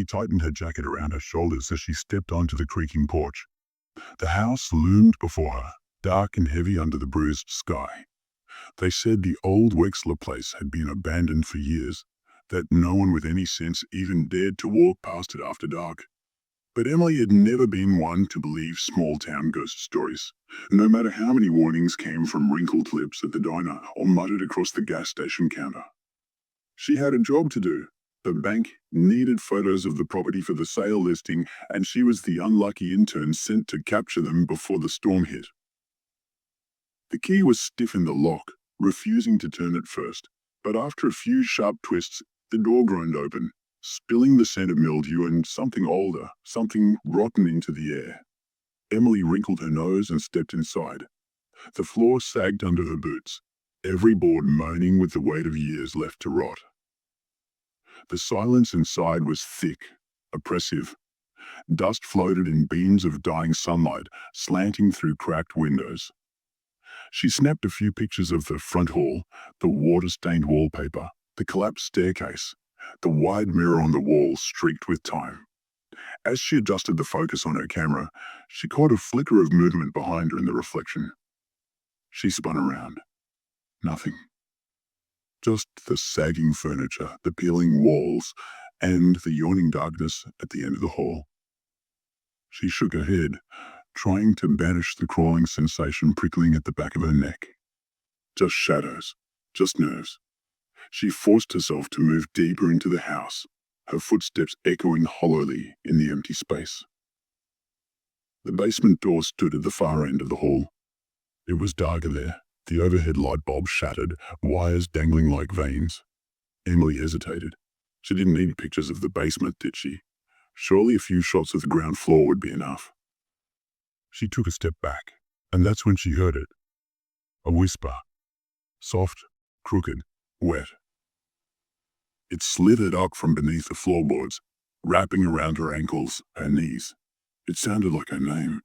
Emily tightened her jacket around her shoulders as she stepped onto the creaking porch. The house loomed before her, dark and heavy under the bruised sky. They said the old Wexler place had been abandoned for years, that no one with any sense even dared to walk past it after dark. But Emily had never been one to believe small-town ghost stories, no matter how many warnings came from wrinkled lips at the diner or muttered across the gas station counter. She had a job to do. The bank needed photos of the property for the sale listing, and she was the unlucky intern sent to capture them before the storm hit. The key was stiff in the lock, refusing to turn at first, but after a few sharp twists, the door groaned open, spilling the scent of mildew and something older, something rotten into the air. Emily wrinkled her nose and stepped inside. The floor sagged under her boots, every board moaning with the weight of years left to rot. The silence inside was thick, oppressive. Dust floated in beams of dying sunlight, slanting through cracked windows. She snapped a few pictures of the front hall, the water-stained wallpaper, the collapsed staircase, the wide mirror on the wall streaked with time. As she adjusted the focus on her camera, she caught a flicker of movement behind her in the reflection. She spun around. Nothing. Just the sagging furniture, the peeling walls, and the yawning darkness at the end of the hall. She shook her head, trying to banish the crawling sensation prickling at the back of her neck. Just shadows, just nerves. She forced herself to move deeper into the house, her footsteps echoing hollowly in the empty space. The basement door stood at the far end of the hall. It was darker there, the overhead light bulb shattered, wires dangling like veins. Emily hesitated. She didn't need pictures of the basement, did she? Surely a few shots of the ground floor would be enough. She took a step back, and that's when she heard it. A whisper. Soft, crooked, wet. It slithered up from beneath the floorboards, wrapping around her ankles, her knees. It sounded like her name.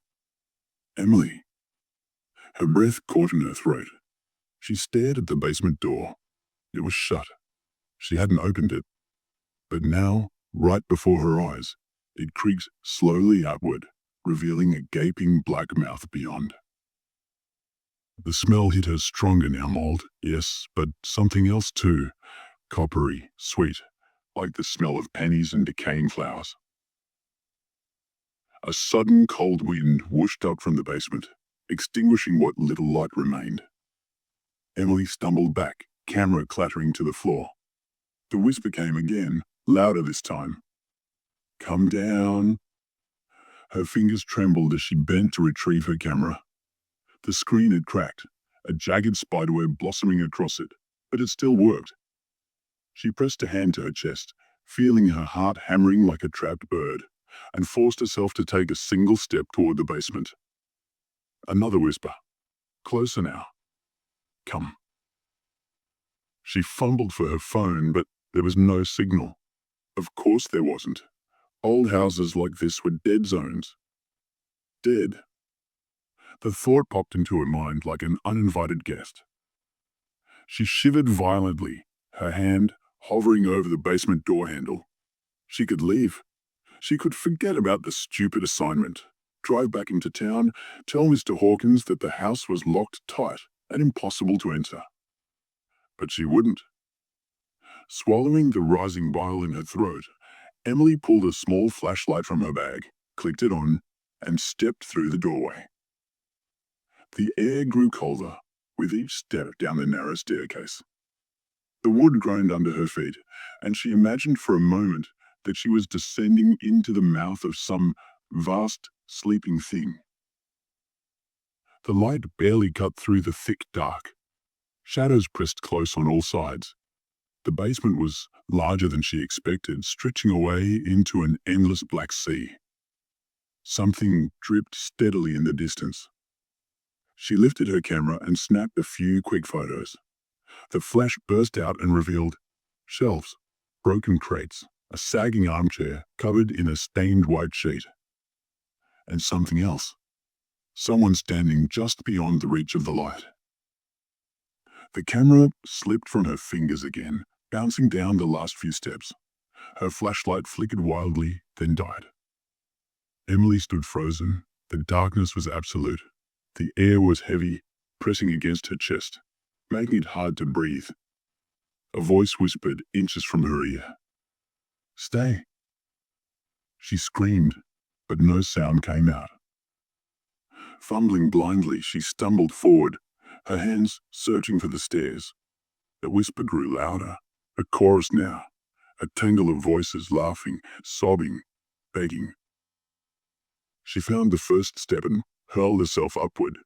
Emily. Her breath caught in her throat. She stared at the basement door. It was shut. She hadn't opened it. But now, right before her eyes, it creaked slowly upward, revealing a gaping black mouth beyond. The smell hit her stronger now, mold, yes, but something else too. Coppery, sweet, like the smell of pennies and decaying flowers. A sudden cold wind whooshed up from the basement, extinguishing what little light remained. Emily stumbled back, camera clattering to the floor. The whisper came again, louder this time. Come down. Her fingers trembled as she bent to retrieve her camera. The screen had cracked, a jagged spiderweb blossoming across it, but it still worked. She pressed a hand to her chest, feeling her heart hammering like a trapped bird, and forced herself to take a single step toward the basement. Another whisper. Closer now. Come. She fumbled for her phone, but there was no signal. Of course there wasn't. Old houses like this were dead zones. Dead. The thought popped into her mind like an uninvited guest. She shivered violently, her hand hovering over the basement door handle. She could leave. She could forget about the stupid assignment, drive back into town, tell Mr. Hawkins that the house was locked tight and impossible to enter. But she wouldn't. Swallowing the rising bile in her throat, Emily pulled a small flashlight from her bag, clicked it on, and stepped through the doorway. The air grew colder with each step down the narrow staircase. The wood groaned under her feet, and she imagined for a moment that she was descending into the mouth of some vast, sleeping thing. The light barely cut through the thick dark. Shadows pressed close on all sides. The basement was larger than she expected, stretching away into an endless black sea. Something dripped steadily in the distance. She lifted her camera and snapped a few quick photos. The flash burst out and revealed shelves, broken crates, a sagging armchair covered in a stained white sheet. And something else. Someone standing just beyond the reach of the light. The camera slipped from her fingers again, bouncing down the last few steps. Her flashlight flickered wildly, then died. Emily stood frozen. The darkness was absolute. The air was heavy, pressing against her chest, making it hard to breathe. A voice whispered inches from her ear. "Stay." She screamed, but no sound came out. Fumbling blindly, she stumbled forward, her hands searching for the stairs. The whisper grew louder, a chorus now, a tangle of voices laughing, sobbing, begging. She found the first step and hurled herself upward.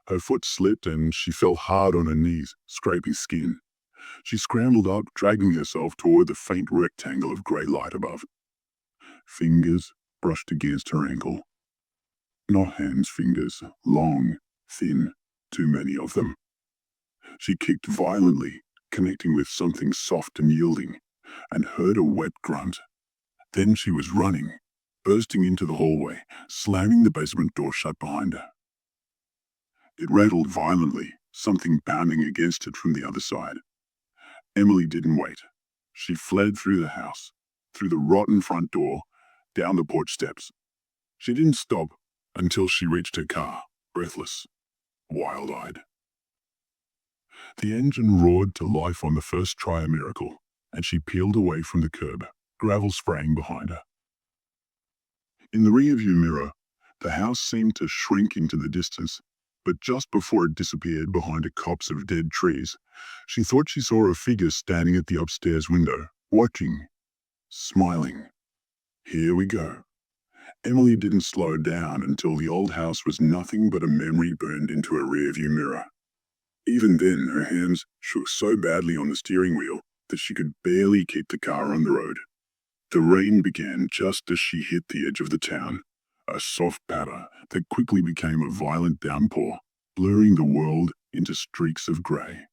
Her foot slipped and she fell hard on her knees, scraping skin. She scrambled up, dragging herself toward the faint rectangle of grey light above. Fingers brushed against her ankle. Not hands' fingers, long, thin, too many of them. She kicked violently, connecting with something soft and yielding, and heard a wet grunt. Then she was running, bursting into the hallway, slamming the basement door shut behind her. It rattled violently, something pounding against it from the other side. Emily didn't wait. She fled through the house, through the rotten front door, down the porch steps. She didn't stop until she reached her car, breathless, wild-eyed. The engine roared to life on the first try, a miracle, and she peeled away from the curb, gravel spraying behind her. In the rearview mirror, the house seemed to shrink into the distance, but just before it disappeared behind a copse of dead trees, she thought she saw a figure standing at the upstairs window, watching, smiling. Here we go. Emily didn't slow down until the old house was nothing but a memory burned into her rearview mirror. Even then, her hands shook so badly on the steering wheel that she could barely keep the car on the road. The rain began just as she hit the edge of the town, a soft patter that quickly became a violent downpour, blurring the world into streaks of grey.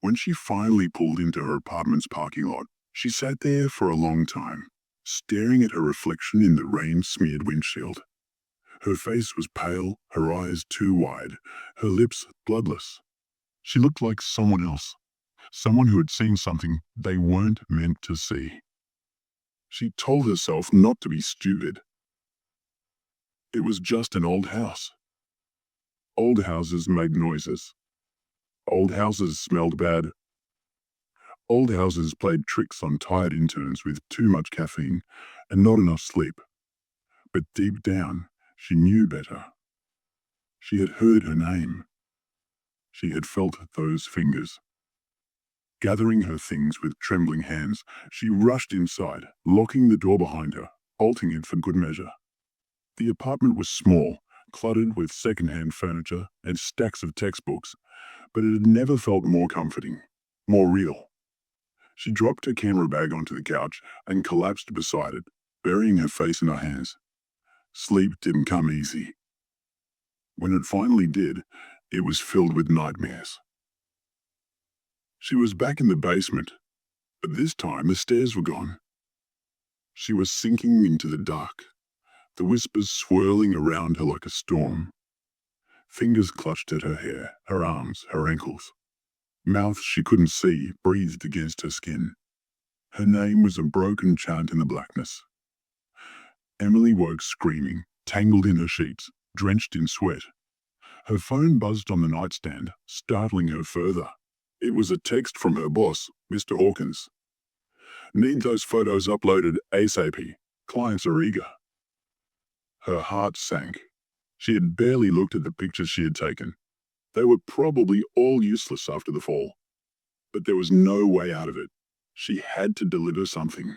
When she finally pulled into her apartment's parking lot, she sat there for a long time, staring at her reflection in the rain-smeared windshield. Her face was pale, her eyes too wide, her lips bloodless. She looked like someone else, someone who had seen something they weren't meant to see. She told herself not to be stupid. It was just an old house. Old houses made noises. Old houses smelled bad. Old houses played tricks on tired interns with too much caffeine and not enough sleep. But deep down, she knew better. She had heard her name. She had felt those fingers. Gathering her things with trembling hands, she rushed inside, locking the door behind her, bolting it for good measure. The apartment was small, cluttered with second-hand furniture and stacks of textbooks, but it had never felt more comforting, more real. She dropped her camera bag onto the couch and collapsed beside it, burying her face in her hands. Sleep didn't come easy. When it finally did, it was filled with nightmares. She was back in the basement, but this time the stairs were gone. She was sinking into the dark, the whispers swirling around her like a storm. Fingers clutched at her hair, her arms, her ankles. Mouth she couldn't see breathed against her skin. Her name was a broken chant in the blackness. Emily woke screaming, tangled in her sheets, drenched in sweat. Her phone buzzed on the nightstand, startling her further. It was a text from her boss, Mr. Hawkins. "Need those photos uploaded ASAP. Clients are eager." Her heart sank. She had barely looked at the pictures she had taken. They were probably all useless after the fall. But there was no way out of it. She had to deliver something.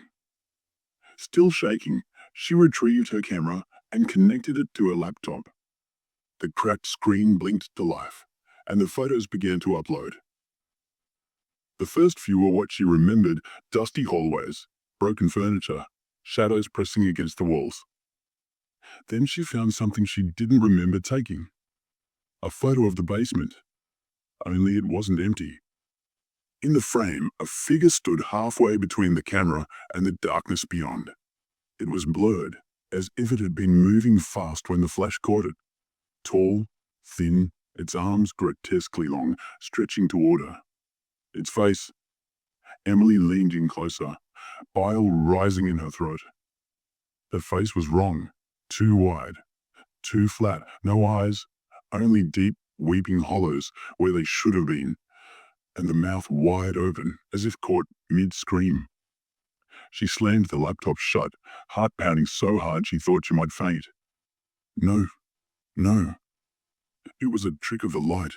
Still shaking, she retrieved her camera and connected it to her laptop. The cracked screen blinked to life, and the photos began to upload. The first few were what she remembered: dusty hallways, broken furniture, shadows pressing against the walls. Then she found something she didn't remember taking. A photo of the basement. Only it wasn't empty. In the frame, a figure stood halfway between the camera and the darkness beyond. It was blurred, as if it had been moving fast when the flash caught it. Tall, thin, its arms grotesquely long, stretching toward her. Its face. Emily leaned in closer, bile rising in her throat. Her face was wrong, too wide, too flat, no eyes, only deep, weeping hollows where they should have been, and the mouth wide open, as if caught mid-scream. She slammed the laptop shut, heart pounding so hard she thought she might faint. No, no. It was a trick of the light.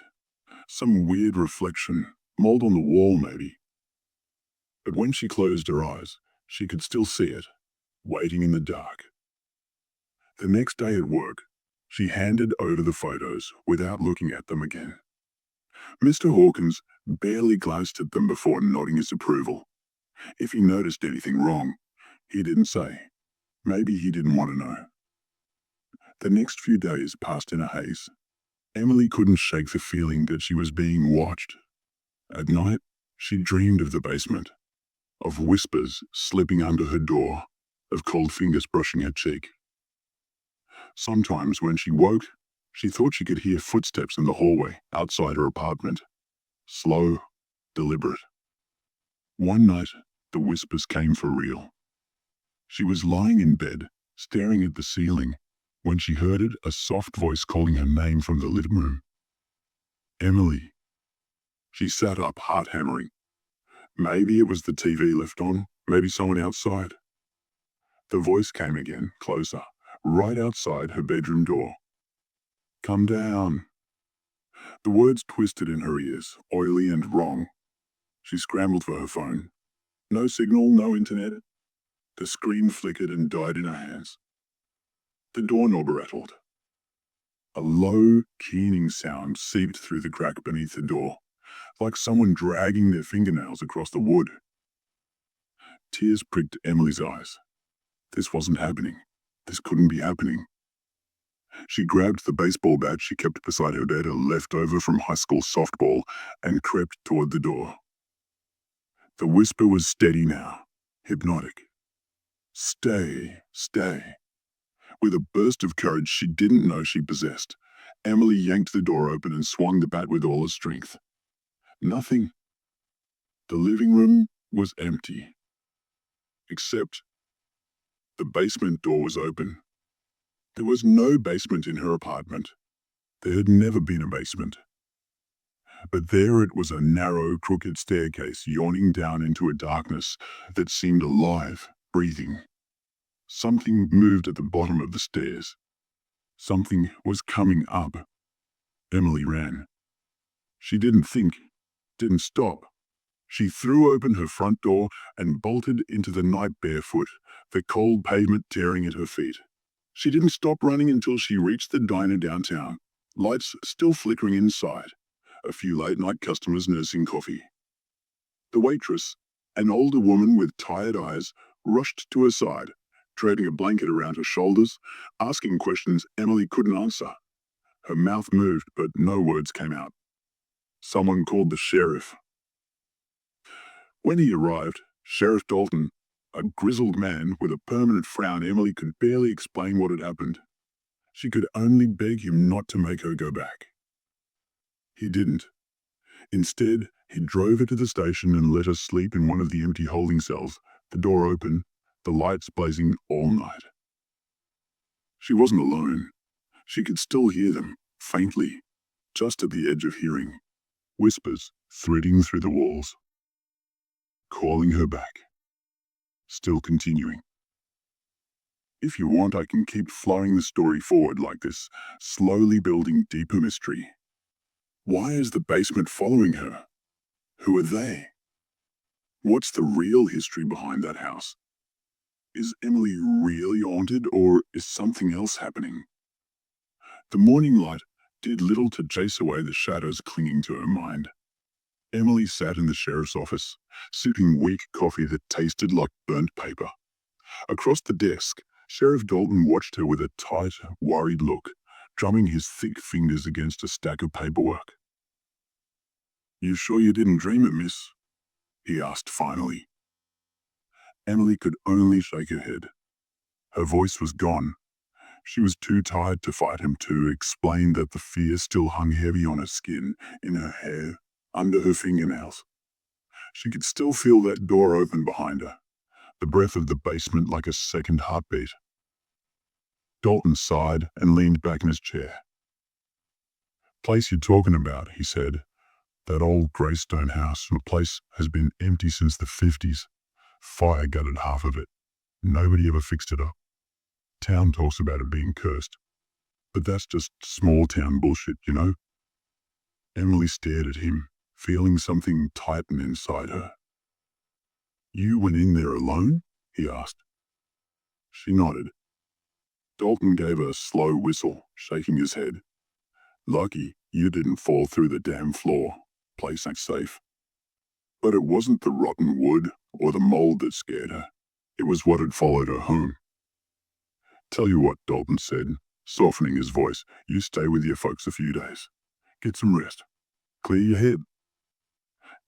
Some weird reflection, mold on the wall maybe. But when she closed her eyes, she could still see it, waiting in the dark. The next day at work, she handed over the photos without looking at them again. Mr. Hawkins barely glanced at them before nodding his approval. If he noticed anything wrong, he didn't say. Maybe he didn't want to know. The next few days passed in a haze. Emily couldn't shake the feeling that she was being watched. At night, she dreamed of the basement, of whispers slipping under her door, of cold fingers brushing her cheek. Sometimes when she woke, she thought she could hear footsteps in the hallway outside her apartment. Slow, deliberate. One night, the whispers came for real. She was lying in bed, staring at the ceiling, when she heard a soft voice calling her name from the living room. Emily. She sat up, heart hammering. Maybe it was the TV left on, maybe someone outside. The voice came again, closer, right outside her bedroom door. Come down. The words twisted in her ears, oily and wrong. She scrambled for her phone. No signal, no internet. The screen flickered and died in her hands. The doorknob rattled. A low, keening sound seeped through the crack beneath the door, like someone dragging their fingernails across the wood. Tears pricked Emily's eyes. This wasn't happening. This couldn't be happening. She grabbed the baseball bat she kept beside her bed, a leftover from high school softball, and crept toward the door. The whisper was steady now, hypnotic. Stay, stay. With a burst of courage she didn't know she possessed, Emily yanked the door open and swung the bat with all her strength. Nothing. The living room was empty. Except the basement door was open. There was no basement in her apartment. There had never been a basement. But there it was, a narrow, crooked staircase yawning down into a darkness that seemed alive, breathing. Something moved at the bottom of the stairs. Something was coming up. Emily ran. She didn't think, didn't stop. She threw open her front door and bolted into the night barefoot, the cold pavement tearing at her feet. She didn't stop running until she reached the diner downtown, lights still flickering inside, a few late-night customers nursing coffee. The waitress, an older woman with tired eyes, rushed to her side, trading a blanket around her shoulders, asking questions Emily couldn't answer. Her mouth moved, but no words came out. Someone called the sheriff. When he arrived, Sheriff Dalton, a grizzled man with a permanent frown, Emily could barely explain what had happened. She could only beg him not to make her go back. He didn't. Instead, he drove her to the station and let her sleep in one of the empty holding cells, the door open, the lights blazing all night. She wasn't alone. She could still hear them, faintly, just at the edge of hearing. Whispers threading through the walls. Calling her back. Still continuing. If you want, I can keep flowing the story forward like this, slowly building deeper mystery. Why is the basement following her? Who are they? What's the real history behind that house? Is Emily really haunted, or is something else happening? The morning light did little to chase away the shadows clinging to her mind. Emily sat in the sheriff's office, sipping weak coffee that tasted like burnt paper. Across the desk, Sheriff Dalton watched her with a tight, worried look, drumming his thick fingers against a stack of paperwork. "You sure you didn't dream it, miss?" he asked finally. Emily could only shake her head. Her voice was gone. She was too tired to fight him, to explain that the fear still hung heavy on her skin, in her hair, under her fingernails. She could still feel that door open behind her, the breath of the basement like a second heartbeat. Dalton sighed and leaned back in his chair. "Place you're talking about," he said. "That old greystone house. The place has been empty since the 50s. Fire gutted half of it. Nobody ever fixed it up. Town talks about it being cursed. But that's just small town bullshit, you know?" Emily stared at him, feeling something tighten inside her. "You went in there alone?" he asked. She nodded. Dalton gave a slow whistle, shaking his head. "Lucky you didn't fall through the damn floor. Place ain't safe." But it wasn't the rotten wood or the mold that scared her. It was what had followed her home. "Tell you what," Dalton said, softening his voice. "You stay with your folks a few days. Get some rest. Clear your head."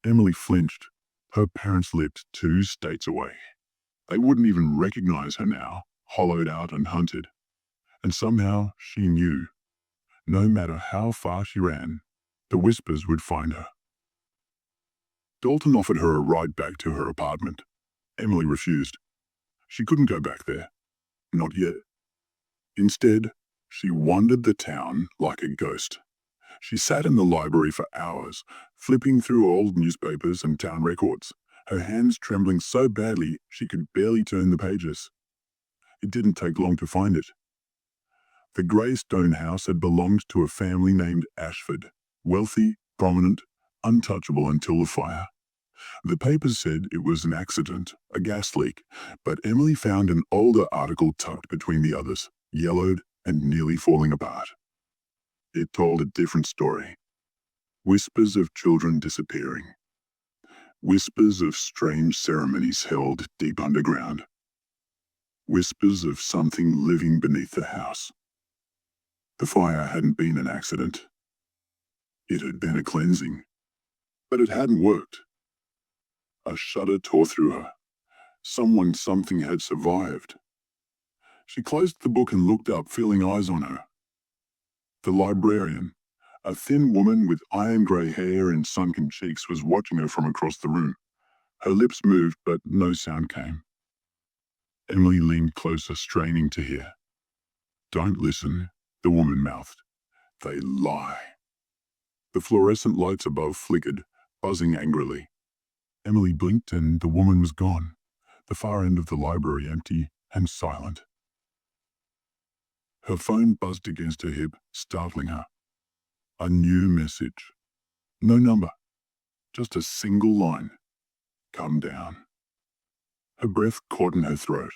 Emily flinched. Her parents lived 2 states away. They wouldn't even recognize her now, hollowed out and hunted. And somehow she knew, no matter how far she ran, the whispers would find her. Dalton offered her a ride back to her apartment. Emily refused. She couldn't go back there. Not yet. Instead, she wandered the town like a ghost. She sat in the library for hours, flipping through old newspapers and town records, her hands trembling so badly she could barely turn the pages. It didn't take long to find it. The grey stone house had belonged to a family named Ashford, wealthy, prominent, untouchable until the fire. The papers said it was an accident, a gas leak, but Emily found an older article tucked between the others, yellowed and nearly falling apart. It told a different story. Whispers of children disappearing. Whispers of strange ceremonies held deep underground. Whispers of something living beneath the house. The fire hadn't been an accident. It had been a cleansing. But it hadn't worked. A shudder tore through her. Something had survived. She closed the book and looked up, feeling eyes on her. The librarian, a thin woman with iron-grey hair and sunken cheeks, was watching her from across the room. Her lips moved, but no sound came. Emily leaned closer, straining to hear. "Don't listen," the woman mouthed. "They lie." The fluorescent lights above flickered, buzzing angrily. Emily blinked and the woman was gone, the far end of the library empty and silent. Her phone buzzed against her hip, startling her. A new message. No number. Just a single line. "Come down." Her breath caught in her throat.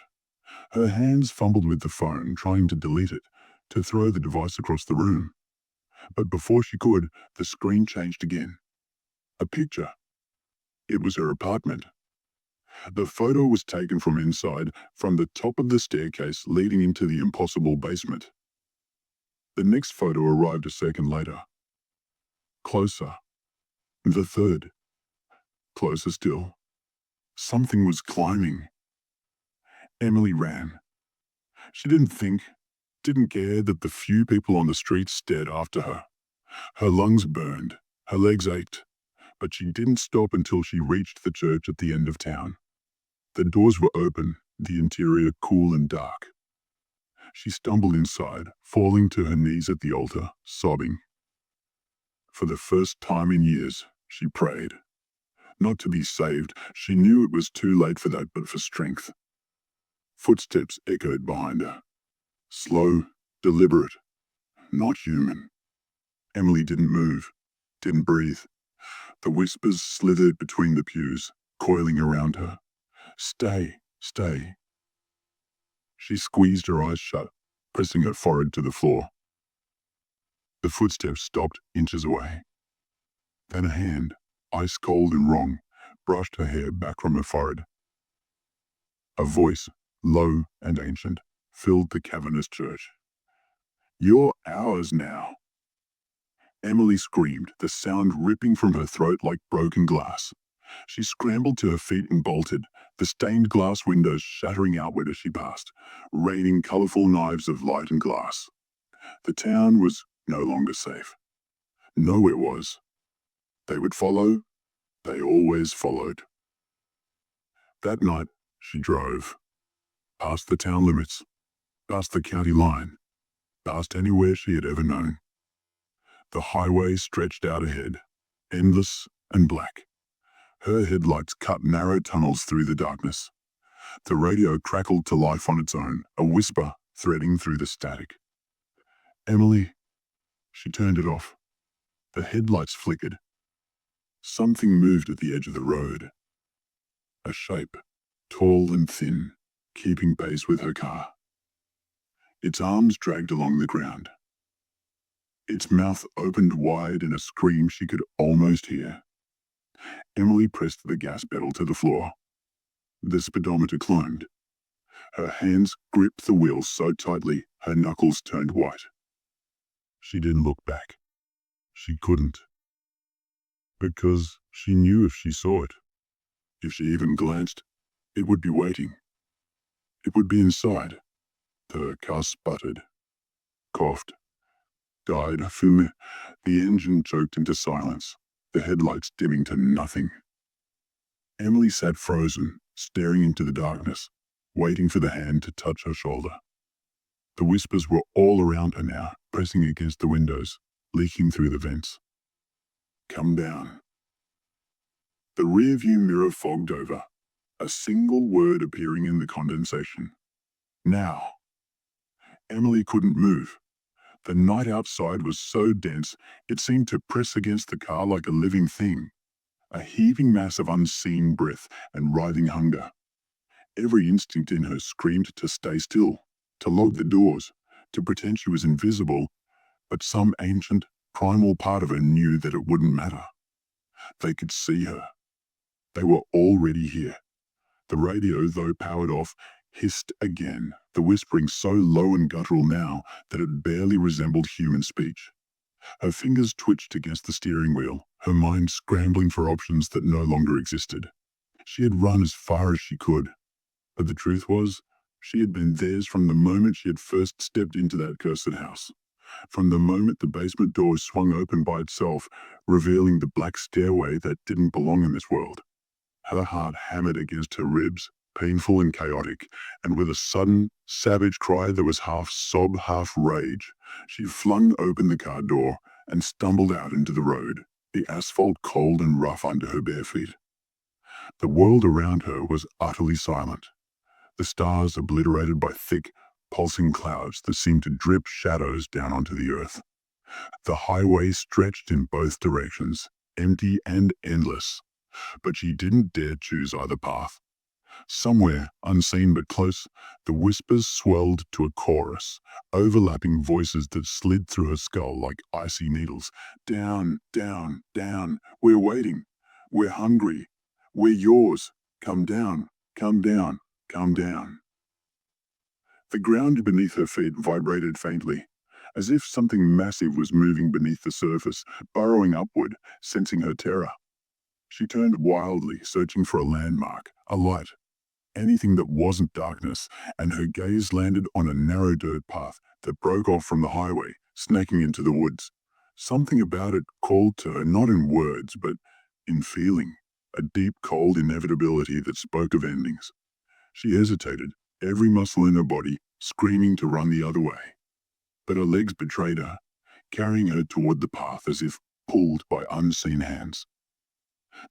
Her hands fumbled with the phone, trying to delete it, to throw the device across the room. But before she could, the screen changed again. A picture. It was her apartment. The photo was taken from inside, from the top of the staircase leading into the impossible basement. The next photo arrived a second later. Closer. The third. Closer still. Something was climbing. Emily ran. She didn't care that the few people on the street stared after her. Her lungs burned, her legs ached, but she didn't stop until she reached the church at the end of town. The doors were open, the interior cool and dark. She stumbled inside, falling to her knees at the altar, sobbing. For the first time in years, she prayed. Not to be saved, she knew it was too late for that, but for strength. Footsteps echoed behind her. Slow, deliberate, not human. Emily didn't move, didn't breathe. The whispers slithered between the pews, coiling around her. "Stay, stay." She squeezed her eyes shut, pressing her forehead to the floor. The footsteps stopped inches away. Then a hand, ice cold and wrong, brushed her hair back from her forehead. A voice, low and ancient, filled the cavernous church. "You're ours now." Emily screamed, the sound ripping from her throat like broken glass. She scrambled to her feet and bolted, the stained glass windows shattering outward as she passed, raining colorful knives of light and glass. The town was no longer safe. No, it was. They would follow. They always followed. That night, She drove, past the town limits, past the county line, past anywhere she had ever known. The highway stretched out ahead, endless and black. Her headlights cut narrow tunnels through the darkness. The radio crackled to life on its own, a whisper threading through the static. Emily, she turned it off. The headlights flickered. Something moved at the edge of the road. A shape, tall and thin, keeping pace with her car. Its arms dragged along the ground. Its mouth opened wide in a scream she could almost hear. Emily pressed the gas pedal to the floor. The speedometer climbed. Her hands gripped the wheel so tightly her knuckles turned white. She didn't look back. She couldn't. Because she knew if she saw it, if she even glanced, it would be waiting. It would be inside. The car sputtered, coughed, died. The engine choked into silence, the headlights dimming to nothing. Emily sat frozen, staring into the darkness, waiting for the hand to touch her shoulder. The whispers were all around her now, pressing against the windows, leaking through the vents. Come down. The rearview mirror fogged over, a single word appearing in the condensation. Now. Emily couldn't move. The night outside was so dense, it seemed to press against the car like a living thing, a heaving mass of unseen breath and writhing hunger. Every instinct in her screamed to stay still, to lock the doors, to pretend she was invisible, but some ancient, primal part of her knew that it wouldn't matter. They could see her. They were already here. The radio, though powered off, hissed again, the whispering so low and guttural now that it barely resembled human speech. Her fingers twitched against the steering wheel, her mind scrambling for options that no longer existed. She had run as far as she could, but the truth was, she had been theirs from the moment she had first stepped into that cursed house. From the moment the basement door swung open by itself, revealing the black stairway that didn't belong in this world. Her heart hammered against her ribs, painful and chaotic, and with a sudden, savage cry that was half sob, half rage, she flung open the car door and stumbled out into the road, the asphalt cold and rough under her bare feet. The world around her was utterly silent, the stars obliterated by thick, pulsing clouds that seemed to drip shadows down onto the earth. The highway stretched in both directions, empty and endless, but she didn't dare choose either path. Somewhere, unseen but close, the whispers swelled to a chorus, overlapping voices that slid through her skull like icy needles. Down, down, down. We're waiting. We're hungry. We're yours. Come down, come down, come down. The ground beneath her feet vibrated faintly, as if something massive was moving beneath the surface, burrowing upward, sensing her terror. She turned wildly, searching for a landmark, a light, anything that wasn't darkness, and her gaze landed on a narrow dirt path that broke off from the highway, snaking into the woods. Something about it called to her, not in words, but in feeling, a deep, cold inevitability that spoke of endings. She hesitated, every muscle in her body screaming to run the other way. But her legs betrayed her, carrying her toward the path as if pulled by unseen hands.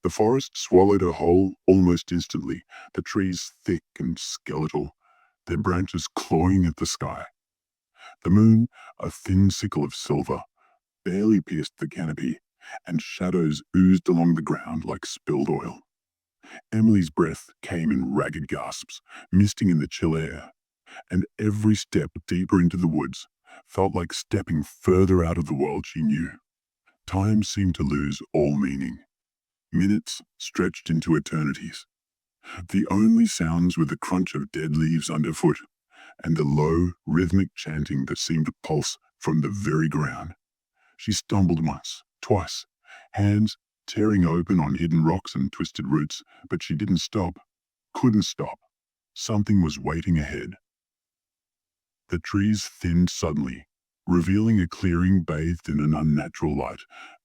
The forest swallowed her whole almost instantly, the trees thick and skeletal, their branches clawing at the sky. The moon, a thin sickle of silver, barely pierced the canopy, and shadows oozed along the ground like spilled oil. Emily's breath came in ragged gasps, misting in the chill air, and every step deeper into the woods felt like stepping further out of the world she knew. Time seemed to lose all meaning. Minutes stretched into eternities. The only sounds were the crunch of dead leaves underfoot and the low, rhythmic chanting that seemed to pulse from the very ground. She stumbled once, twice, hands tearing open on hidden rocks and twisted roots, but she didn't stop, couldn't stop. Something was waiting ahead. The trees thinned suddenly, revealing a clearing bathed in an unnatural light,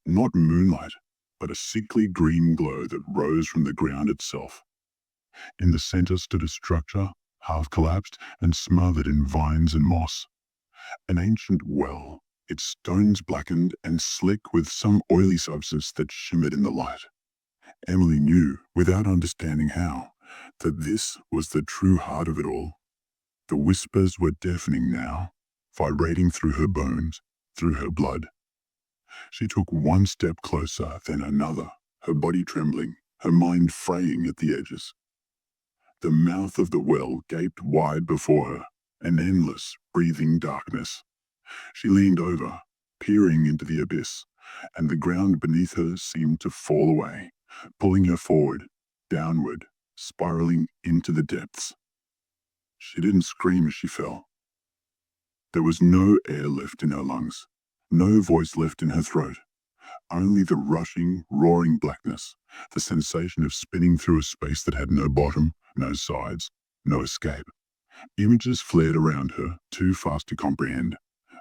not moonlight, but a sickly green glow that rose from the ground itself. In the center stood a structure, half collapsed and smothered in vines and moss. An ancient well, its stones blackened and slick with some oily substance that shimmered in the light. Emily knew, without understanding how, that this was the true heart of it all. The whispers were deafening now, vibrating through her bones, through her blood. She took one step closer, then another, her body trembling, her mind fraying at the edges. The mouth of the well gaped wide before her, an endless, breathing darkness. She leaned over, peering into the abyss, and the ground beneath her seemed to fall away, pulling her forward, downward, spiraling into the depths. She didn't scream as she fell. There was no air left in her lungs, no voice left in her throat, only the rushing, roaring blackness, the sensation of spinning through a space that had no bottom, no sides, no escape. Images flared around her, too fast to comprehend.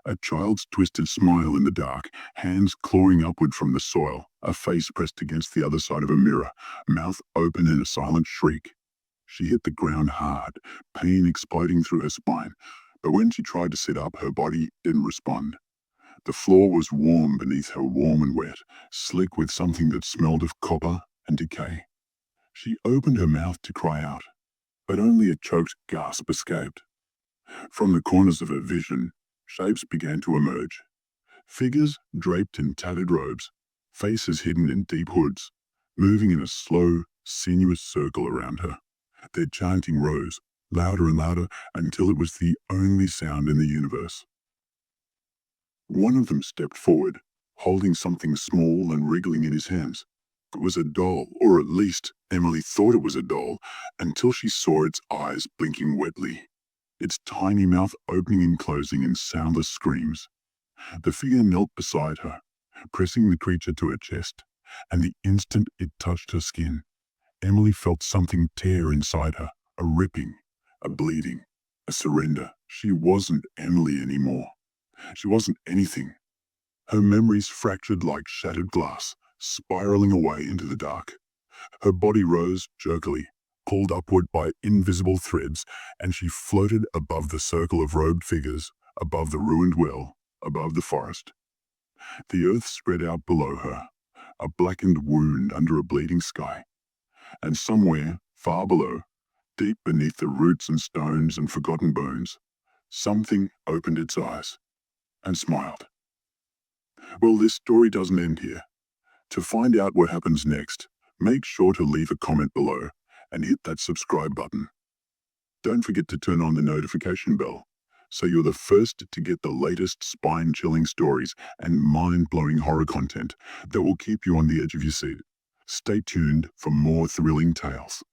A child's twisted smile in the dark, hands clawing upward from the soil, a face pressed against the other side of a mirror, mouth open in a silent shriek. She hit the ground hard, pain exploding through her spine, but when she tried to sit up, her body didn't respond. The floor was warm beneath her, warm and wet, slick with something that smelled of copper and decay. She opened her mouth to cry out, but only a choked gasp escaped. From the corners of her vision, shapes began to emerge. Figures draped in tattered robes, faces hidden in deep hoods, moving in a slow, sinuous circle around her. Their chanting rose, louder and louder, until it was the only sound in the universe. One of them stepped forward, holding something small and wriggling in his hands. It was a doll, or at least Emily thought it was a doll, until she saw its eyes blinking wetly, its tiny mouth opening and closing in soundless screams. The figure knelt beside her, pressing the creature to her chest, and the instant it touched her skin, Emily felt something tear inside her, a ripping, a bleeding, a surrender. She wasn't Emily anymore. She wasn't anything. Her memories fractured like shattered glass, spiraling away into the dark. Her body rose jerkily, pulled upward by invisible threads, and she floated above the circle of robed figures, above the ruined well, above the forest. The earth spread out below her, a blackened wound under a bleeding sky. And somewhere, far below, deep beneath the roots and stones and forgotten bones, something opened its eyes and smiled. Well, this story doesn't end here. To find out what happens next, make sure to leave a comment below and hit that subscribe button. Don't forget to turn on the notification bell so you're the first to get the latest spine-chilling stories and mind-blowing horror content that will keep you on the edge of your seat. Stay tuned for more thrilling tales.